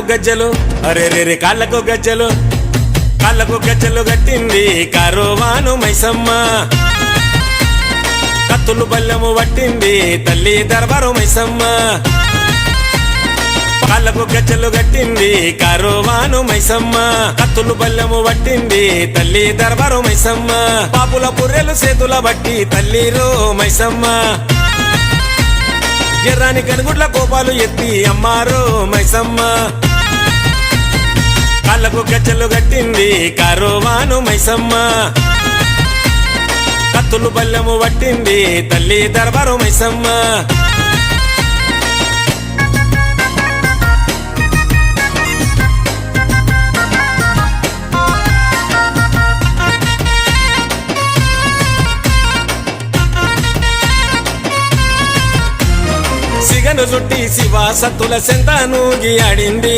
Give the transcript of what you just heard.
గజ్జలు అరే రే కాళ్ళకు గజ్జలు కట్టింది కరోవాను మైసమ్మ కత్తులు బల్లెము పట్టింది తల్లి దర్బారు మైసమ్మ కాళ్ళకు గజ్జలు కట్టింది కరోవాను మైసమ్మ కత్తులు బల్లెము పట్టింది తల్లి దర్బారు మైసమ్మ పాపుల పుర్రెలు చేతుల బట్టి తల్లిరో మైసమ్మ ఎర్రాని కనుగుడ్ల కోపాలు ఎత్తి అమ్మారో మైసమ్మ కాళ్ళకు గజ్జలు కట్టింది కరోవాను మైసమ్మ కత్తులు బల్లెము పట్టింది తల్లి దర్బారు మైసమ్మ సిగను చుట్టి శివ సత్తుల సెంతానూగి ఆడింది